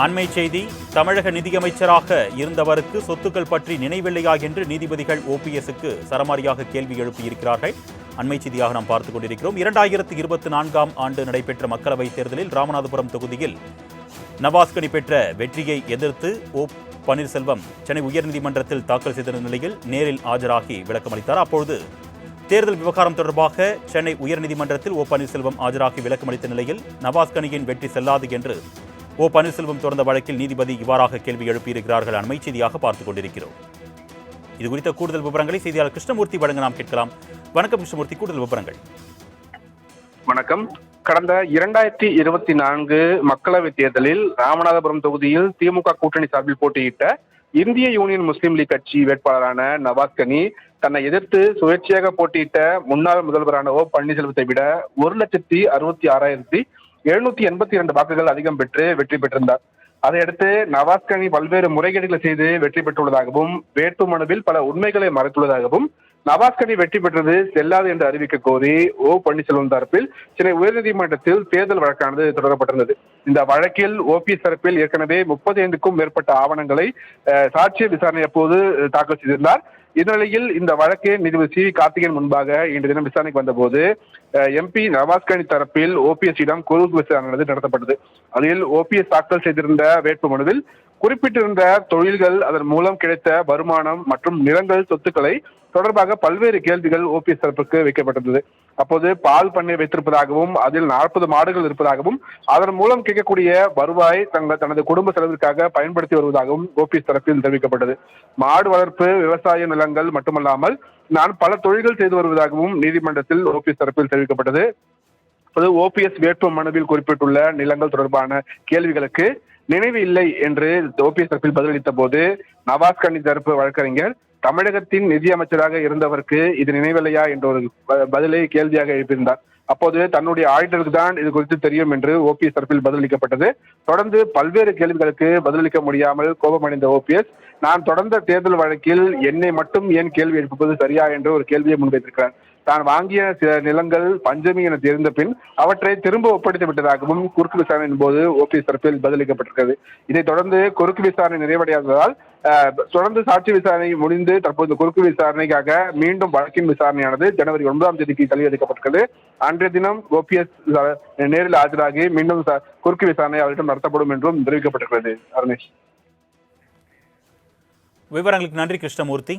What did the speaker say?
அண்மை செய்தி, தமிழக நிதியமைச்சராக இருந்தவருக்கு சொத்துக்கள் பற்றி நினைவில்லையா என்று நீதிபதிகள் ஓபிஎஸ்க்கு சரமாரியாக கேள்வி எழுப்பியிருக்கிறார்கள். அண்மை செய்தியாக நாம் பார்த்துக் கொண்டிருக்கிறோம். 2024ஆம் ஆண்டு நடைபெற்ற மக்களவைத் தேர்தலில் ராமநாதபுரம் தொகுதியில் நவாஸ்கனி பெற்ற வெற்றியை எதிர்த்து ஓ பன்னீர்செல்வம் சென்னை உயர்நீதிமன்றத்தில் தாக்கல் செய்த நிலையில் நேரில் ஆஜராகி விளக்கமளித்தார். அப்பொழுது தேர்தல் விவகாரம் தொடர்பாக சென்னை உயர்நீதிமன்றத்தில் ஓ பன்னீர்செல்வம் ஆஜராகி விளக்கமளித்த நிலையில் நவாஸ்கனியின் வெற்றி செல்லாது என்று ஓ பன்னீர்செல்வம் தொடர்ந்த வழக்கில் நீதிபதி இவ்வாறாக கேள்வி எழுப்பியிருக்கிறார்கள். அண்மை செய்தியாக பார்த்துக் கொண்டிருக்கிறோம். இது குறித்த கூடுதல் விவரங்களை செய்தியாளர் கிருஷ்ணமூர்த்தி வழங்க நாம் கேட்கலாம். வணக்கம் கிருஷ்ணமூர்த்தி, கூடுதல் விவரங்கள். வணக்கம். கடந்த 2024 மக்களவைத் தேர்தலில் ராமநாதபுரம் தொகுதியில் திமுக கூட்டணி சார்பில் போட்டியிட்ட இந்திய யூனியன் முஸ்லீம் லீக் கட்சி வேட்பாளரான நவாஸ்கனி தன்னை எதிர்த்து சுயேட்சையாக போட்டியிட்ட முன்னாள் முதல்வரான ஓ பன்னீர்செல்வத்தை விட 1,66,782 வாக்குகள் அதிகம் பெற்று வெற்றி பெற்றிருந்தார். அதையடுத்து நவாஸ்கனி பல்வேறு முறைகேடுகளை செய்து வெற்றி பெற்றுள்ளதாகவும் வேட்புமனுவில் பல உண்மைகளை மறைத்துள்ளதாகவும் நவாஸ்கனி வெற்றி பெற்றது செல்லாது என்று அறிவிக்க கோரி ஓ பன்னீர்செல்வம் தரப்பில் சென்னை உயர்நீதிமன்றத்தில் தேர்தல் வழக்கானது தொடரப்பட்டிருந்தது. இந்த வழக்கில் ஓபிஎஸ் தரப்பில் ஏற்கனவே 35க்கும் மேற்பட்ட ஆவணங்களை சாட்சிய விசாரணை அப்போது தாக்கல் செய்திருந்தார். இந்நிலையில் இந்த வழக்கு நீதிபதி சி கார்த்திகேயன் முன்பாக இன்று தினம் விசாரணைக்கு வந்தபோது எம்பி நவாஸ்கனி தரப்பில் ஓபிஎஸ்ஸிடம் குறுக்கு விசாரணை நடத்தப்பட்டது. அதில் ஓபிஎஸ் தாக்கல் செய்திருந்த வேட்புமனுவில் குறிப்பிட்டிருந்த தொழில்கள், அதன் மூலம் கிடைத்த வருமானம் மற்றும் நிலங்கள், சொத்துக்களை தொடர்பாக பல்வேறு கேள்விகள் ஓபிஎஸ் தரப்புக்கு வைக்கப்பட்டிருந்தது. அப்போது பால் பண்ணை வைத்திருப்பதாகவும் அதில் 40 மாடுகள் இருப்பதாகவும் அதன் மூலம் கிடைக்கக்கூடிய வருவாய் தனது குடும்ப செலவிற்காக பயன்படுத்தி வருவதாகவும் ஓபிஎஸ் தரப்பில் தெரிவிக்கப்பட்டது. மாடு வளர்ப்பு, விவசாய நிலங்கள் மட்டுமல்லாமல் நான் பல தொழில்கள் செய்து வருவதாகவும் நீதிமன்றத்தில் ஓபிஎஸ் தரப்பில் தெரிவிக்கப்பட்டது. ஓபிஎஸ் வேட்பு மனுவில் குறிப்பிட்டுள்ள நிலங்கள் தொடர்பான கேள்விகளுக்கு நினைவு இல்லை என்று ஓபிஎஸ் தரப்பில் பதிலளித்த போது நவாஸ்கனி தரப்பு வழக்கறிஞர் தமிழகத்தின் நிதி அமைச்சராக இருந்தவருக்கு இது நினைவில்லையா என்ற ஒரு பதிலை கேள்வியாக எழுப்பியிருந்தார். அப்போது தன்னுடைய ஆடிட்டருக்கு தான் இது குறித்து தெரியும் என்று ஓபிஎஸ் தரப்பில் பதிலளிக்கப்பட்டது. தொடர்ந்து பல்வேறு கேள்விகளுக்கு பதிலளிக்க முடியாமல் கோபமடைந்த ஓபிஎஸ், நான் தொடர்ந்த தேர்தல் வழக்கில் என்னை மட்டும் ஏன் கேள்வி எழுப்புவது சரியா என்று ஒரு கேள்வியை முன்வைத்திருக்கிறார். தான் வாங்கிய சில நிலங்கள் பஞ்சமி என தெரிந்த பின் அவற்றை திரும்ப ஒப்படைத்து விட்டதாகவும் குறுக்கு விசாரணையின் போது ஓபிஎஸ் தரப்பில் பதிலளிக்கப்பட்டிருக்கிறது. இதைத் தொடர்ந்து குறுக்கு விசாரணை நிறைவடையாததால் தொடர்ந்து சாட்சி விசாரணை முடிந்து தற்போது குறுக்கு விசாரணைக்காக மீண்டும் வழக்கின் விசாரணையானது ஜனவரி 9ஆம் தேதிக்கு தள்ளி வைக்கப்பட்டிருக்கிறது. அன்றைய தினம் ஓபிஎஸ் நேரில் ஆஜராகி மீண்டும் குறுக்கு விசாரணை அவரிடம் நடத்தப்படும் என்றும் தெரிவிக்கப்பட்டிருக்கிறது. அருணேஷ், விவரங்களுக்கு நன்றி கிருஷ்ணமூர்த்தி.